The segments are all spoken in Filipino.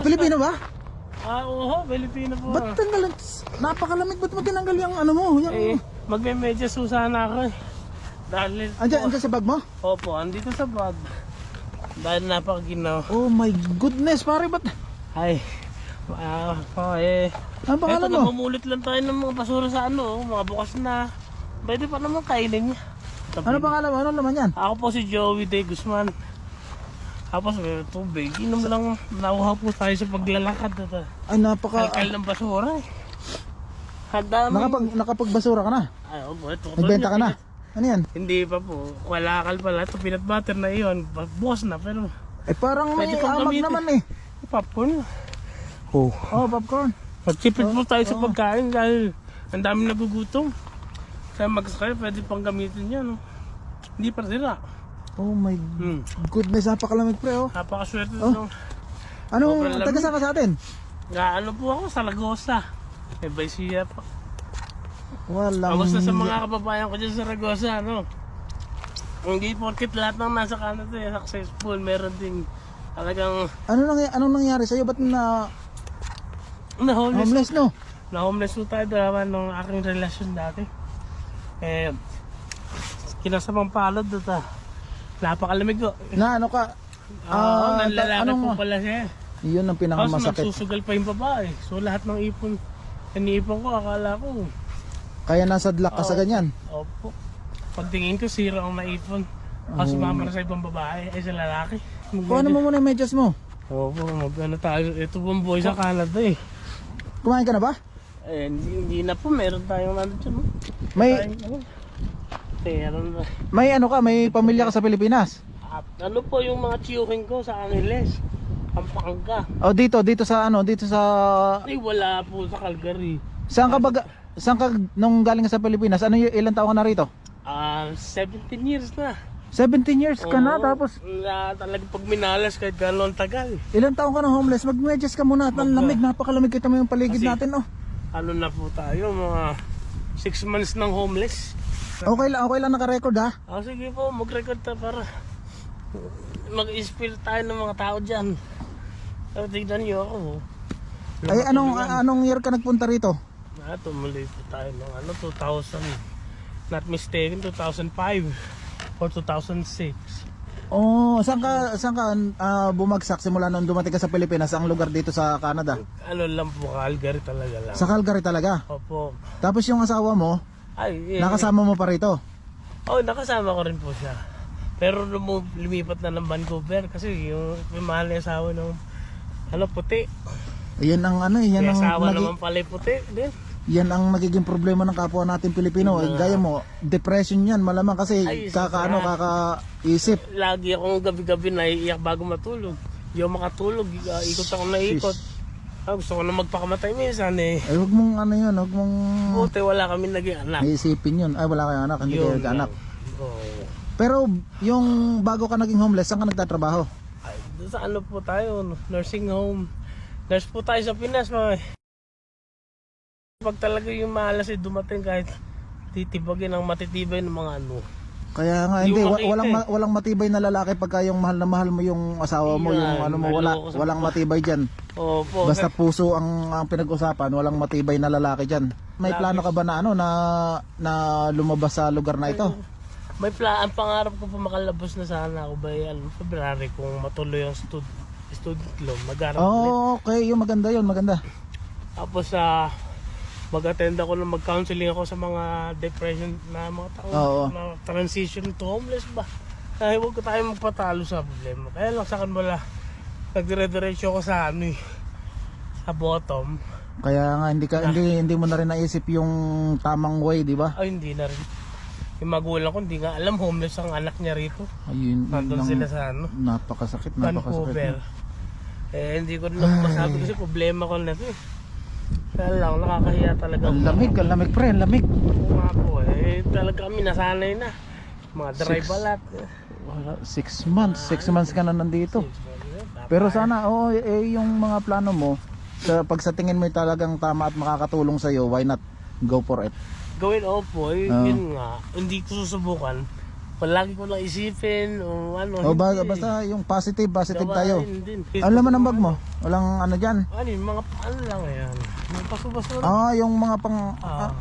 Pilipino ba? Oo, Pilipino po. Ba't tanggal? Napakalamig, ba't mo tinanggal yung ano mo? Yung... Magme-medyas sana ako eh. Dahil... Andyan sa bag mo? Opo, andito sa bag. Dahil napakaginaw. Oh my goodness, pare, ba't? Ay, Ang pangalan mo? Namumulit lang tayo ng mga basura sa mga bukas na. Pwede pa naman kainin niya. Ano pangalan mo? Ano naman yan? Ako po si Joey De Guzman. Tapos may tubig. Inom lang, nauhaw po tayo sa paglalakad. Ay, napaka... Kalkal ng basura eh. Hadami. Nakapagbasura ka na? Ay, opo, ito. Nagbenta ka na? Ano yan? Hindi pa po. Kalakal pala. Ito peanut butter na iyon. Boss na pero... Eh parang may Pwede pong amag gamitin. naman eh. Popcorn. Oh, popcorn. Magtipid po tayo sa pagkain dahil ang dami nagugutom. Kaya magsakay, pwede pang gamitin yan. Hindi pa sila. Oh my goodness, napakalamig pre oh. Napakaswerte Oh. nung... Anong taga saan ka sa atin? Ano po ako sa Ragosa. May Baisia po. Walang... Kamusta sa mga kababayan ko dyan sa Ragosa, Hindi porkit lahat ng nasa Canada successful. Meron din talagang... Anong nangyari sa'yo? Ba't na homeless no? Na-homeless po tayo dalawa nung aking relasyon dati. Kinasamang palad doon napakalamig ko. Na ano ka? Nanlalaki po pala siya. Yun ang Tapos pinakamasakit. nagsusugal pa yung babae. So lahat ng iniipon ko, akala ko. Kaya nasadlak ka sa ganyan? Opo. Pagtingin ko, sira ang naipon. Tapos sumama na sa ibang babae, ay sa lalaki. Kuhanan mo muna yung medyas mo. Opo, tayo. Ito pong boy sa Canada eh. Kumain ka na ba? Hindi na po, meron tayong dyan. May ano ka, may pamilya ka sa Pilipinas? Ano po yung mga tiyuhin ko sa Angeles? Pampanga. Oh, dito sa Ay, wala po sa Calgary. Saan ka nung galing ka sa Pilipinas? Ilang taon ka na rito? 17 years na. 17 years ka na tapos Talagang pag minalas kahit gano'n tagal. ilang taon ka na homeless? Mag-medyas ka muna at ang lamig, napakalamig, kita mo yung paligid natin oh. Ano na po tayo, mga 6 months ng homeless. Okay lang naka-record ha? Sige po, mag-record ta para mag-inspire tayo ng mga tao dyan. Pero tignan nyo ako. Ay anong year ka nagpunta rito? Tumuloy po tayo ng 2000, not mistaken 2005 or 2006. Oh, saan ka bumagsak simula nung dumating ka sa Pilipinas? Ang lugar dito sa Canada? Ano lang po, Calgary talaga lang. Sa Calgary talaga? Opo. Tapos yung asawa mo, nakasama mo pa rito? Nakasama ko rin po siya. Pero lumipat na ng Vancouver kasi yung mahal na asawa ng puti. Yan ang yan ang asawa naman pala puti din. Yan ang nagiging problema ng kapwa natin Pilipino. Gaya mo, depression yan malamang kasi kakaisip. Lagi akong gabi-gabi naiiyak bago matulog. Hindi ako makatulog, ikot ako na ikot. Gusto ko na magpakamatay minsan eh. Ay huwag mong huwag mong... Buti wala kami naging anak. Iisipin yun. Ay wala kayong anak, hindi kayo nag-anak. Pero yung bago ka naging homeless, saan ka nagtatrabaho? Doon sa po tayo, nursing home. Nurse po tayo sa Pinas. Pag talaga yung malas dumating kahit titibagin ang matitibay ng mga Kaya nga hindi walang matibay na lalaki pagka yung mahal na mahal mo yung asawa mo, yung mo walang matibay diyan. Opo. Basta puso ang pinag-usapan, walang matibay na lalaki diyan. May plano ka ba na lumabas sa lugar na ito? May ang pangarap ko po makalabas na sana ako by February kung matuloy ang student loan. Okay, yung maganda yun, maganda. Tapos mag-attend ako mag-counseling ako sa mga depression na mga tao na transition to homeless ba. Kaya huwag ko tayo magpatalo sa problema. Kaya lang sa akin wala. Nagdire-diretso ko sa sa bottom. Kaya nga hindi mo na rin naisip yung tamang way, di ba? Hindi na rin. Yung magulang ko hindi nga alam homeless ang anak niya rito. Ayun, nandun sila sa napakasakit. Vancouver. Hindi ko rin masabi kasi problema ko na ito eh. Kaya lang, nakakahiya talaga. Ang lamig pre, ang lamig. Oo nga po talaga kami nasanay na. Mga dry balat. 6 months ka na nandito. Pero sana, yung mga plano mo, pag sa tingin mo talagang tama at makakatulong sa'yo, why not go for it? Gawin po, yun nga. Hindi ko susubukan. palagi ko lang isipin o ano. O hindi. basta yung positive tayo. Gawain din. Ano naman ang bag mo? Walang ano dyan? Ano yung mga ano lang yan. May baso-baso. Yung mga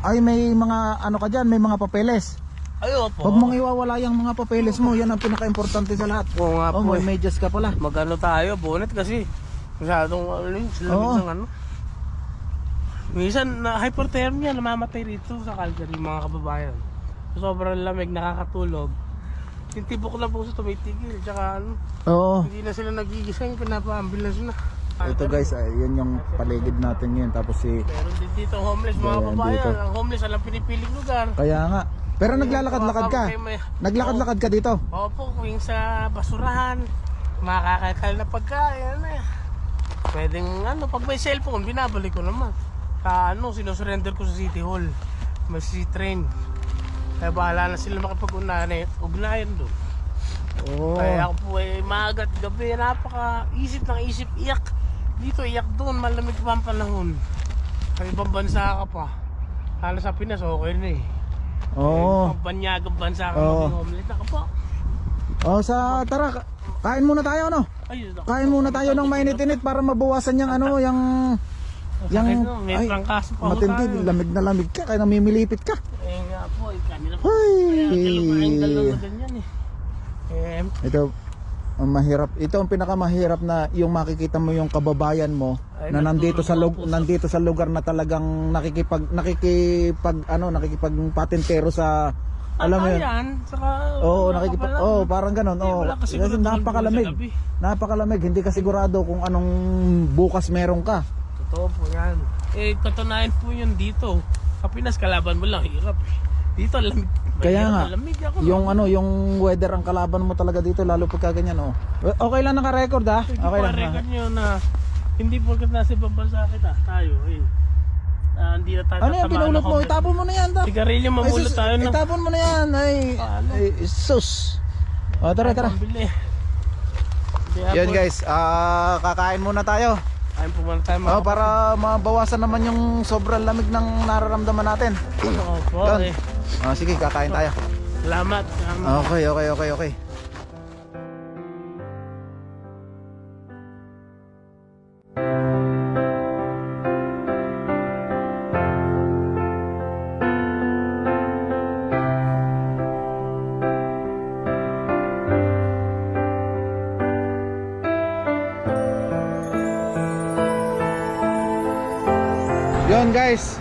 ay may mga ano ka dyan, may mga papeles. Ay, opo. Huwag mong iwawala yung mga papeles mo, yan ang pinaka-importante sa lahat. Oo nga po. May medyas ka pala. Magano tayo, bonnet kasi. Masyadong ano yun, sila Oo. ng ano. Minsan na hypothermia, namamatay rito sa Calgary mga kababayan. Sobrang lamig, nakakatulog. Yung tibok na puso tumitigil, tsaka ano, Oo. hindi na sila nagigising, pinapa-ambulance na. Ito guys, yun yung paligid natin ngayon. Tapos Meron din dito homeless mga Meron kababayan. dito. Ang homeless alam pinipiling lugar. kaya nga. Pero naglalakad-lakad ka. Naglakad-lakad ka dito. Opo, kung sa basurahan, makakakal na pagkain. Ano, pwedeng ano, pag may cellphone, binabalik ko naman. Sinusurrender ko sa City Hall. May train. Kaya bahala na sila makipag-ugnayan doon. Oo. Kaya ako po maagat gabi, napaka-isip ng isip, iyak. Dito, iyak doon, malamig pa ang panahon. Kaya ibang bansa ka pa. Lalo sa Pinas, okay na eh. Oo. Banyagang bansa ka, Oo. maging homeless na ka pa. Tara, kain muna tayo ano? Ayun, Kain muna tayo ng mainit-init para mabawasan yung ano, yung may prangkaso pa matindi, tayo. lamig na lamig ka, kaya namimilipit ka. Nga po, kanina po. Ay. Kaya dalawa na ganyan eh. Ito ang mahirap. Ito ang pinakamahirap na yung makikita mo yung kababayan mo Ay, na nandito sa natulog po nandito sa lugar na talagang nakikipagpatintero sa alam mo yun. Yan, saka... Parang ganon. Wala kasi Kasi napakalamig. sa gabi. Napakalamig, hindi ka sigurado kung anong bukas meron ka. Totoo po yan. Katunayan po yun dito. Sa Pinas, kalaban mo lang, hirap eh. Dito, lamig. Kaya nga, lamig ako. yung weather ang kalaban mo talaga dito, lalo pagka ganyan, oh. Okay lang naka-record, ha? Okay lang. record nyo na hindi porket nasa ibang bansa kita, tayo eh. Hindi na tayo Ano yan, pinulot mo? Itapon mo na yan, da. Sigarilyo, mamulot tayo na. Itapon mo na yan, ay sus. Tara. Pambili. Yan guys, kakain muna tayo. Ayun po muna tayo mga Para mabawasan naman yung sobrang lamig ng nararamdaman natin. Opo, Yun. Sige, kakain tayo. Salamat. Okay. Yun guys,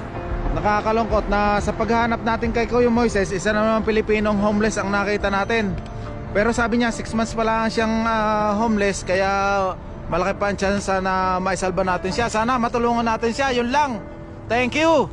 nakakalungkot na sa paghahanap natin kay Kuya Moises, isa na naman Pilipinong homeless ang nakita natin. Pero sabi niya 6 months pa lang siyang homeless, kaya malaki pa ang chance na maisalba natin siya. Sana matulungan natin siya, yun lang. Thank you.